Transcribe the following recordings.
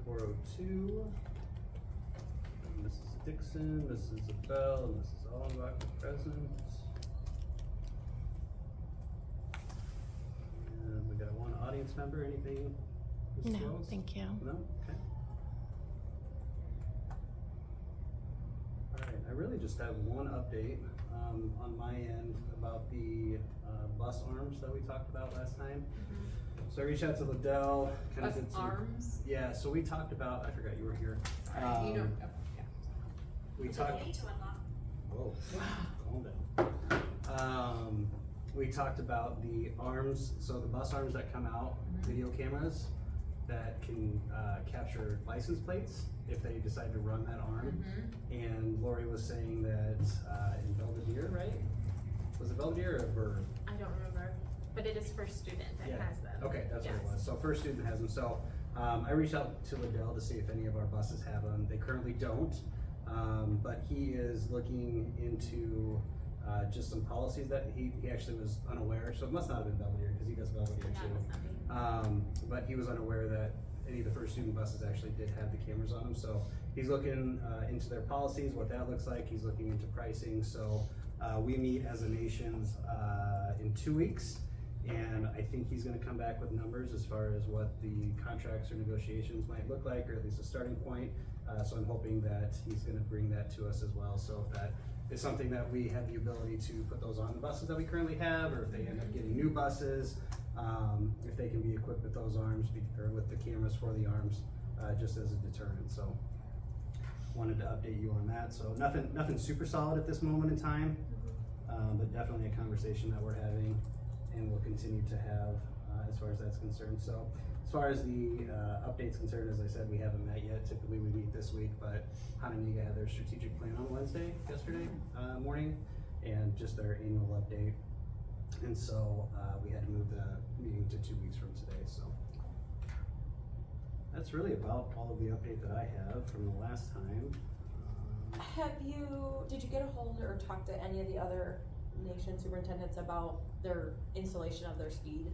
402. And Mrs. Dixon, Mrs. Abel, and Mrs. Allenbach are present. And we got one audience member, anything? No, disclosed? thank you. No? Okay. Alright, I really just have one update, on my end about the, bus arms that we talked about last time. So I reached out to Liddell, kind of Bus did some. arms? Yeah, so we talked about, I forgot you were here. Sorry, you don't, yeah. We talked. Whoa, calm down. We talked about the arms, so the bus arms that come out, video cameras that can capture license plates if they decide to run that arm. And Lori was saying that in Belvedere, right? Was it Belvedere or Burr? I don't remember, but it is First Student that Yeah. has them. Okay, that's what it Yes. was. So First Student has them. So I reached out to Liddell to see if any of our buses have them. They currently don't, but he is looking into just some policies that he actually was unaware. So it must not have been Belvedere because he does Belvedere That was too. something. But he was unaware that any of the First Student buses actually did have the cameras on them. So he's looking into their policies, what that looks like. He's looking into pricing. So we meet as a nations in 2 weeks. And I think he's gonna come back with numbers as far as what the contracts or negotiations might look like, or at least a starting point. So I'm hoping that he's gonna bring that to us as well. So if that is something that we have the ability to put those on the buses that we currently have, or if they end up getting new buses, if they can be equipped with those arms, or with the cameras for the arms, just as a deterrent. So wanted to update you on that. So nothing super solid at this moment in time, but definitely a conversation that we're having and we'll continue to have as far as that's concerned. So as far as the update's concerned, as I said, we haven't met yet. Typically we meet this week, but Hananiga had their strategic plan on Wednesday, yesterday morning, and just their annual update. And so we had to move the meeting to 2 weeks from today. So that's really about all of the update that I have from the last time. Did you get a hold or talk to any of the other nation superintendents about their installation of their speed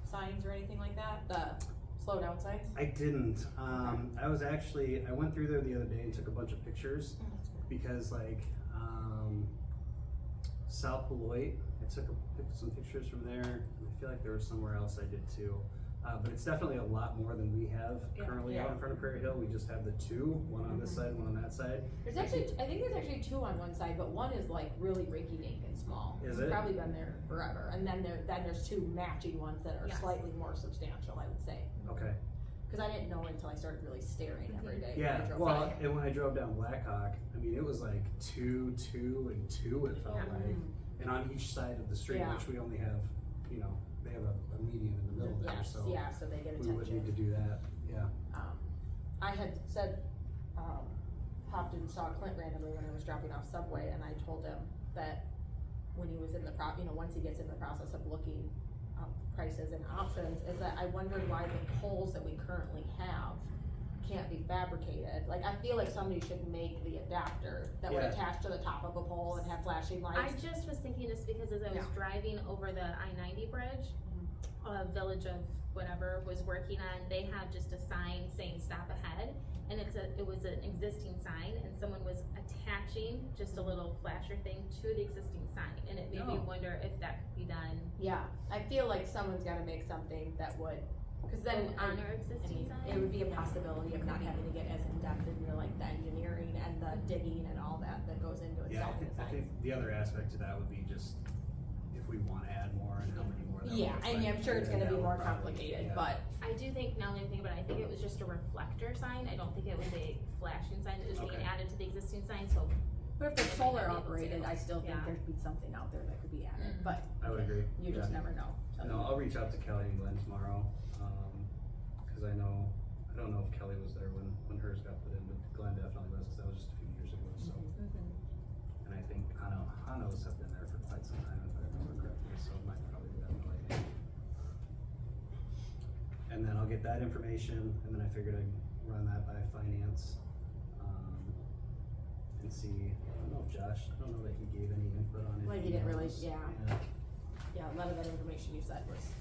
signs or anything like that? The slow down signs? I didn't. I went through there the other day and took a bunch of pictures because like South Beloit, I took some pictures from there. I feel like there was somewhere else I did too. But it's definitely a lot more than we have currently out in front of Prairie Hill. We just have the two, one on this side, one on that side. There's actually, I think there's actually two on one side, but one is like really rinky dink and small. Is It's it? probably been there forever. And then there's two matching ones that are Yes. slightly more substantial, I would say. Okay. Cause I didn't know until I started really staring every day. when I Yeah, drove well, by. and when I drove down Blackhawk, I mean, it was like two, and two, it felt Yeah. like. And on each side of the street, Yeah. which we only have, they have a median in the middle there, Yes, so. yeah, so they get We would need to attention. do that, yeah. I had said, popped and saw Clint randomly when I was dropping off Subway, and I told him that when he was in the once he gets in the process of looking up prices and options, is that I wondered why the poles that we currently have can't be fabricated. Like, I feel like somebody should make the adapter that would Yeah. attach to the top of a pole and have flashing I lights. just was thinking this because as I was Yeah. driving over the I-90 bridge, Village of whatever was working on, they have just a sign saying stop ahead. And it was an existing sign and someone was attaching just a little flasher thing to the existing sign. And it made me Oh. wonder if that could be done Yeah, I feel like someone's gotta make something that would, cause then on our I existing mean, sign. it would be a possibility of not having to get as in-depth into like the engineering and the digging and all that goes into Yeah, installing the I signs. think the other aspect to that would be just if we wanna add more and how many more that would Yeah, look I mean, like, I'm sure it's then gonna be that would more probably- complicated, yeah. but I do think, now that I think about it, I think it was just a reflector sign. I don't think it was a flashing sign that was being Okay. added to the existing sign, so. if it's They solar might be able operated, to. I still think Yeah. there'd be something out there that could be added, but I would agree. you just Yeah. never know. So. No, I'll reach out to Kelly and Glenn tomorrow, cause I don't know if Kelly was there when hers got put in, but Glenn definitely was, cause that was just a few years ago, so. And I think Hanos have been there for quite some time, if I remember correctly, so it might probably be that way. And then I'll get that information, and then I figured I'd run that by finance, and see, I don't know if Josh, I don't know that he gave any input on it. Like, he didn't really- knows. yeah. Yeah, a lot of that information you said was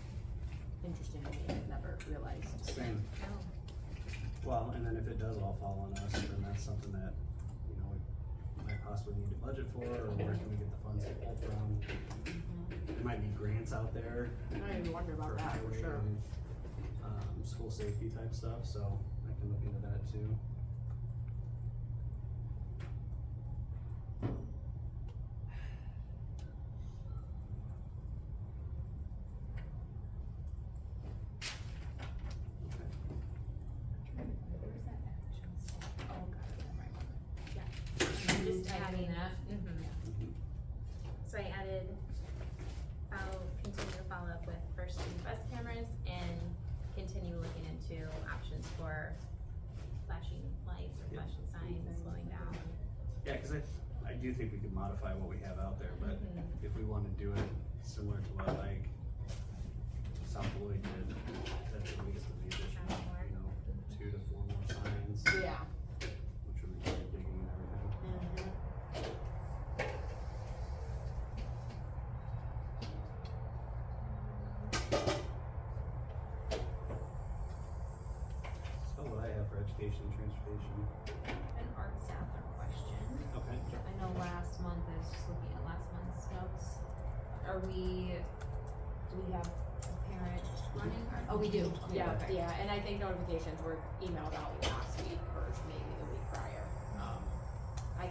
interesting to me, I never realized. Same. Oh. Well, and then if it does all fall on us, then that's something that, you know, we might possibly need to budget for, or where can we get the funds to pull from? There might be grants out there I don't even wonder for about that, for highway sure. and, school safety type stuff, so I can look into that too. Okay. Where's that action step? Oh, got it, never mind. I'm just adding that. Mhm. So I added, continue to follow up with first and bus cameras and continue looking into options for flashing lights or Yeah. flashing signs, slowing down. Yeah, cause I do think we could modify what we have out there, but Mhm. if we wanna do it similar to what like South Lloyd did, that's at least the addition, Add more. you know, 2 to 4 more signs, Yeah. which would be digging and everything. That's about what I have for education and transportation. An Art Sadler question. Okay. I know last month, I was just looking at last month's notes. Do we have a parent running art? Oh, we do. Okay, Yeah, perfect. yeah, and I think notifications were emailed out last week or maybe the week prior. I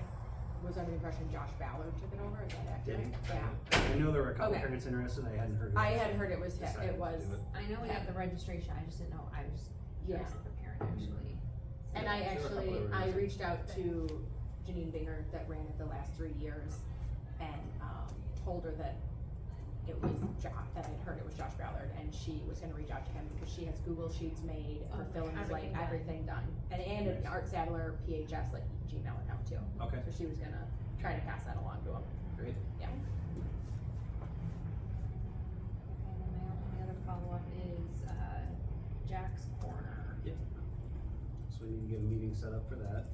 was under the impression Josh Ballard took it over, is that Did accurate? he? Yeah, I know there were a couple Okay. parents interested, I hadn't heard. I had heard it was, decided it to was, do it. I know we have the registration, I just didn't know, I was curious Yeah. if a parent actually. and Yeah, I there were a couple actually, of I reasons. reached out to Janine Binger that ran it the last 3 years and, told her that it was that I'd heard it was Josh Ballard, and she was gonna reach out to him because she has Google Sheets made, her Oh, films, like everything done. everything done. And an Art Sadler PHS, like Gmail account too. Okay, So she was gonna try to pass that along to him. great. Yeah. Okay, and then my only other follow-up is, Jack's Corner. So we need to get a meeting set up for that,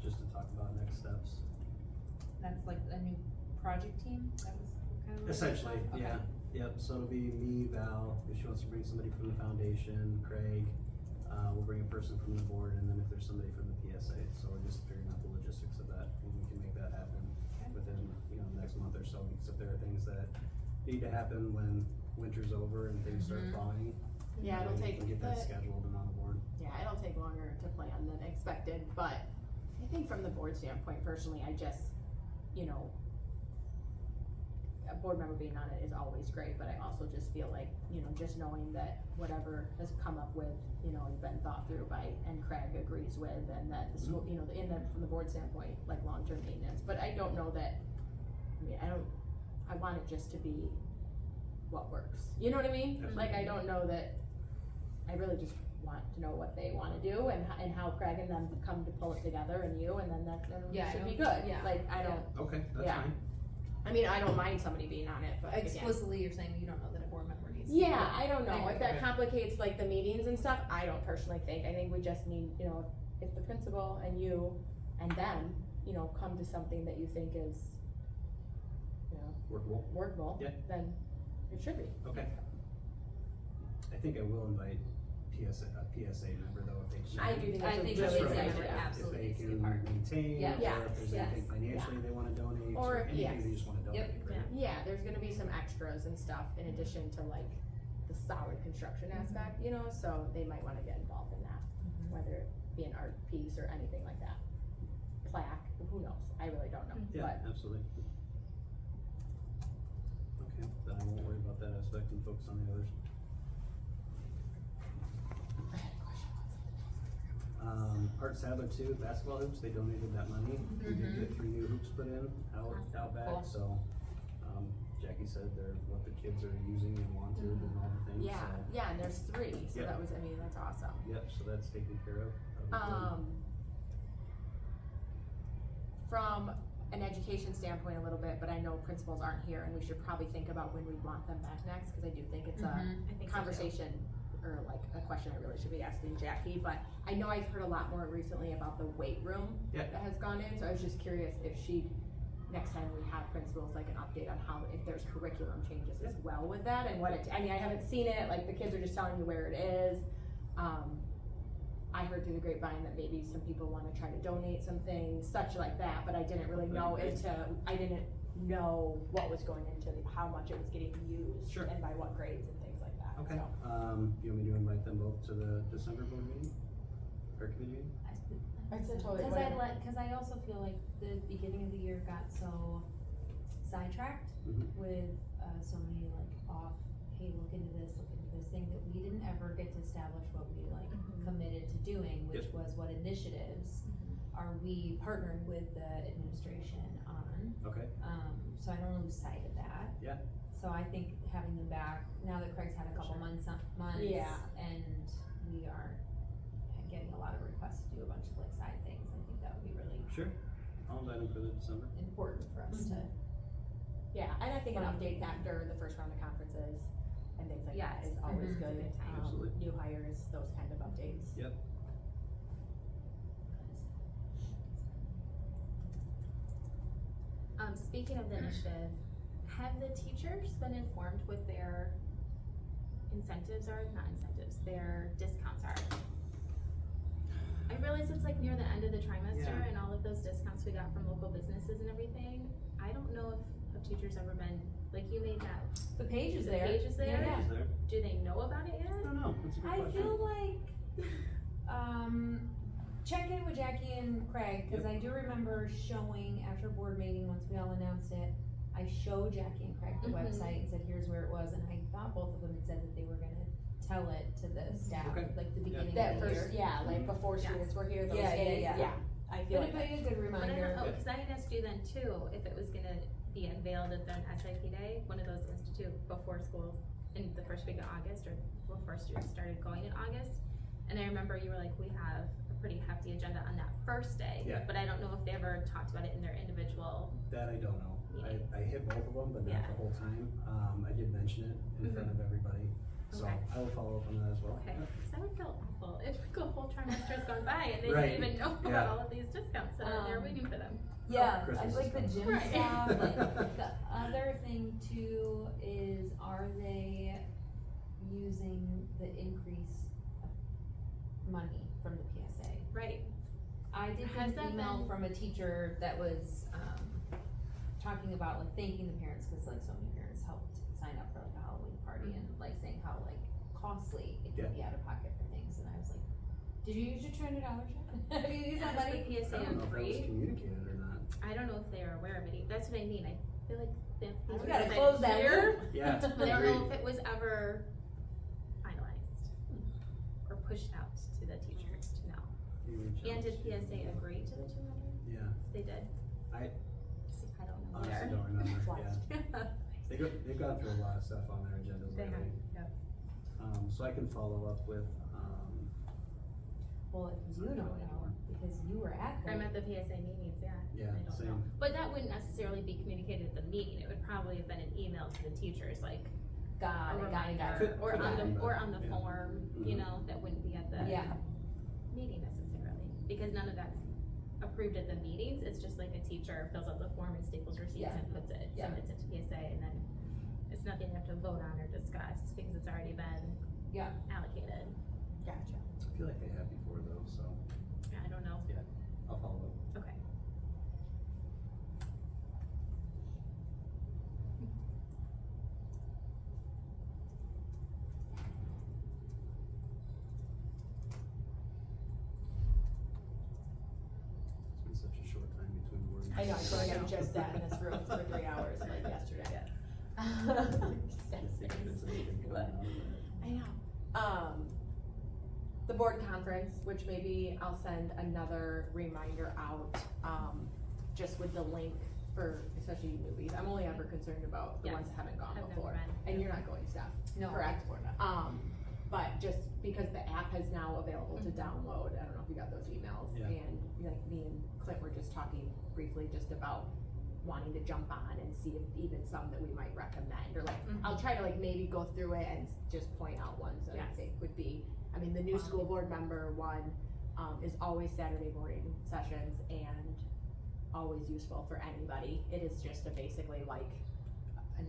just to talk about next steps. That's like a new project team, that was kind of. what it was Essentially, about? yeah, Okay. yep, so it'll be me, Val, if she wants to bring somebody from the foundation, Craig, we'll bring a person from the board, and then if there's somebody from the PSA, so we're just figuring out the logistics of that, and we can make that happen Okay. within, you know, the next month or so, because if there are things that need to happen when winter's over and things start Mhm. thawing. Yeah, it'll then we take, can get that scheduled and on the board. yeah, it'll take longer to plan than expected, but I think from the board standpoint, personally, I just, you know, a board member being on it is always great, but I also just feel like, you know, just knowing that whatever has come up with, you know, has been thought through by, and Craig agrees with, and that the school, you know, in the, from the board standpoint, like long-term maintenance, but I don't know that, I want it just to be what works, you know what I mean? Like, I don't know that, I really just want to know what they wanna do and how Craig and them come to pull it together and you, and then that, then Yeah, I it should be don't- good, yeah. like, I don't, Okay, that's Yeah. fine. I mean, I don't mind somebody being on it, but again. Explicitly, you're saying you don't know that a board member needs to. Yeah, I don't know, if that Okay. complicates like the meetings and stuff, I don't personally think, I think we just need, you know, if the principal and you and them, you know, come to something that you think is, you know, Workable, workable, Yeah. then it should be. okay. I think I will invite a PSA member though, if they can. I do think I that's a think Just really for good PSA like, would idea. absolutely if needs they to be can part. maintain, Yeah. or if there's Yes, anything yes, financially they wanna donate, Or, or anything yes. they just wanna donate, right? Yeah, there's gonna be some extras and stuff in addition to like the solid construction aspect, you know, so they might wanna get involved in that, whether it be an art piece or anything like that. Plaque, who knows, I really don't know, Yeah, but, absolutely. Okay, then I won't worry about that aspect and focus on the others. I had a question about Art Sadler too, basketball hoops, they donated that money. We did get 3 new hoops put in out back, Cool. so, Jackie said they're what the kids are using and wanted and all the things, yeah, so. yeah, and there's 3, so Yep. that was, I mean, that's awesome. Yep, so that's taken care of. From an education standpoint a little bit, but I know principals aren't here and we should probably think about when we want them back next, cause I do think it's a I think so too. conversation or like a question I really should be asking Jackie, but I know I've heard a lot more recently about the weight room Yeah. that has gone in, so I was just curious if next time we have principals, like an update on how, if there's curriculum changes as well with that and what it, I mean, I haven't seen it, like the kids are just telling you where it is. I heard through the grapevine that maybe some people wanna try to donate some things, such like that, but I didn't really know I didn't know what was going into, how much it was getting used. Sure. And by what grades and things like that, Okay, so. you want me to invite them both to the December board meeting? Or committee meeting? It's a totally. Cause I also feel like the beginning of the year got so sidetracked Mhm. with, so many like off, hey, look into this thing, that we didn't ever get to establish what we like Mhm. committed to doing, which was what initiatives are we partnered with the administration on. Okay, So I don't lose sight of that. Yeah. So I think having them back, now that Craig's had a couple months, Yeah. and we are getting a lot of requests to do a bunch of like side things, I think that would be really sure, I'll invite them for the December. important for us to. Yeah, and I think an Fun. update after the first round of conferences and things like that Yes. is always Mhm. good. Good time. Absolutely. New hires, those kind of updates. Yep. Speaking of the initiative, have the teachers been informed what their incentives are, not incentives, their discounts are? I realize it's like near the end of the trimester Yeah. and all of those discounts we got from local businesses and everything. I don't know if a teacher's ever been, like you made that, The page is the there. page is there? Yeah. Is there? Do they know about it I yet? don't know, that's a good I question. feel like, check in with Jackie and Craig, cause I do remember showing after board meeting, once we all announced it, I showed Jackie and Craig the Mhm. website and said, here's where it was, and I thought both of them had said that they were gonna tell it to the staff, Okay. like the beginning That of the first, year. yeah, like before Yes. students were here, those Yeah, yeah, days, yeah. yeah, I feel But like. it'd be a good But I reminder. don't know, cause I had asked you then too, if it was gonna be unveiled at the SIP day, one of those institute before school, in the first week of August, or before students started going in August. And I remember you were like, we have a pretty hefty agenda on that first day. Yeah. But I don't know if they ever talked about it in their individual, That I don't know. I hit both of them, but not Yeah. the whole time. I did mention it in front of everybody, so Okay. I will follow up on that as well. okay, Yeah. cause I would feel awful if the whole trimester's gone by and they Right. didn't even know about Yeah. all of these discounts that are there waiting for them. Yeah, I Christmas like is the coming. gym Right. staff, like, the other thing too is, are they using the increase of money from the PSA? Right, I did Has get that an email been- from a teacher that was, talking about like thanking the parents, cause like so many parents helped sign up for like a Halloween party and like saying how like costly it can be out of pocket for things, and I was like, did you use your $200 yet? Have you used that has money? the I PSA don't know if that was agreed? communicated or not. I don't know if they are aware of it, that's what I mean, I feel like the. We gotta close that loop. Yeah. But I don't Agreed. know if it was ever finalized or pushed out to the teachers to know. You reach And out did to- PSA agree to the 200? Yeah, They did? I See, I don't know honestly either. don't remember, Flash. yeah. They've gone through a lot of stuff on their agendas They have, lately. yep. So I can follow up with, Well, if you don't know, because you were at I'm the, at the PSA meetings, yeah. Yeah, I don't know. same. But that wouldn't necessarily be communicated at the meeting, it would probably have been an email to the teachers, like got a it, got it, got it. reminder, or Could on happen, the, but, or on the yeah. form, you Mhm. know, that wouldn't be at the Yeah, meeting necessarily, because none of that's approved at the meetings, it's just like a teacher fills out the form and staples receipts Yeah. and puts it, Yeah. submits it to PSA, and then it's nothing you have to vote on or discuss, because it's already been Yeah. allocated. Gotcha. I feel like they have before though, so Yeah, I don't know, I'll follow up. okay. It's been such a short time between board I know, I feel like I I know. just sat in this room for 3 hours, like yesterday. I know. The board conference, which maybe I'll send another reminder out, just with the link for, especially you newbies. I'm only ever concerned about the ones that haven't gone I've never before. been. And you're not going, Steph, no. correct? But just because the app is now available to download, I don't know if you got those emails. Yeah. And like me and Clint were just talking briefly just about wanting to jump on and see if even some that we might recommend, or like, I'll try to like maybe go through it and just point out ones that I Yes. think would be, I mean, the new school board member one, is always Saturday morning sessions and always useful for anybody. It is just a basically like an